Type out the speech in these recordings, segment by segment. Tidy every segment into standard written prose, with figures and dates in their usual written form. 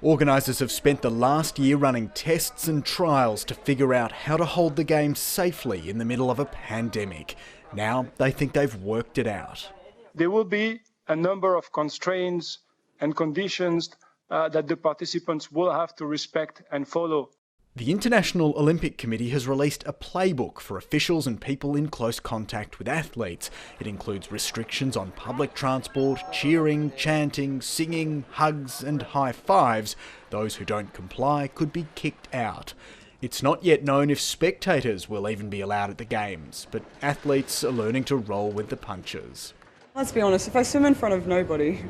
Organisers have spent the last year running tests and trials to figure out how to hold the Games safely in the middle of a pandemic. Now they think they've worked it out. There will be a number of constraints and conditions that the participants will have to respect and follow. The International Olympic Committee has released a playbook for officials and people in close contact with athletes. It includes restrictions on public transport, cheering, chanting, singing, hugs and high fives. Those who don't comply could be kicked out. It's not yet known if spectators will even be allowed at the Games, but athletes are learning to roll with the punches. Let's be honest, if I swim in front of nobody,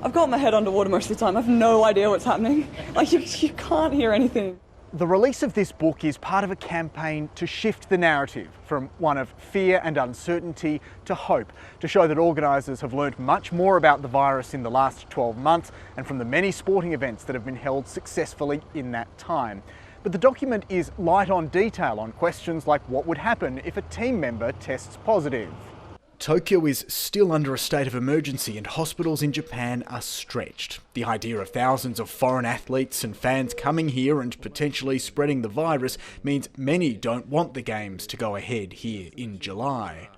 I've got my head underwater most of the time. I have no idea what's happening. Like, you can't hear anything. The release of this book is part of a campaign to shift the narrative from one of fear and uncertainty to hope, to show that organisers have learned much more about the virus in the last 12 months and from the many sporting events that have been held successfully in that time. But the document is light on detail on questions like what would happen if a team member tests positive. Tokyo is still under a state of emergency and hospitals in Japan are stretched. The idea of thousands of foreign athletes and fans coming here and potentially spreading the virus means many don't want the Games to go ahead here in July.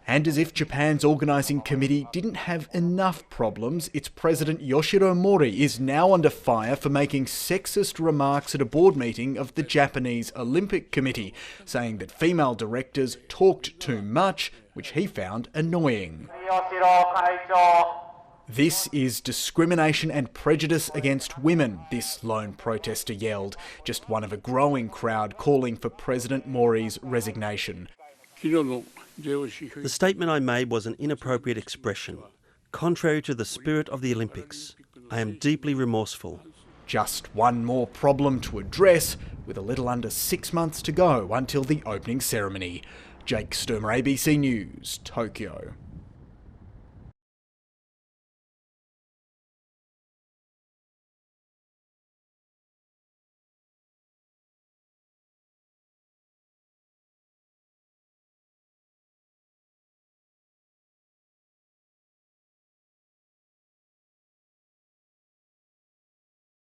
And as if Japan's organising committee didn't have enough problems, its president Yoshiro Mori is now under fire for making sexist remarks at a board meeting of the Japanese Olympic Committee, saying that female directors talked too much, which he found annoying. This is discrimination and prejudice against women, this lone protester yelled, just one of a growing crowd calling for President Mori's resignation. The statement I made was an inappropriate expression, contrary to the spirit of the Olympics. I am deeply remorseful. Just one more problem to address, with a little under 6 months to go until the opening ceremony. Jake Sturmer, ABC News, Tokyo.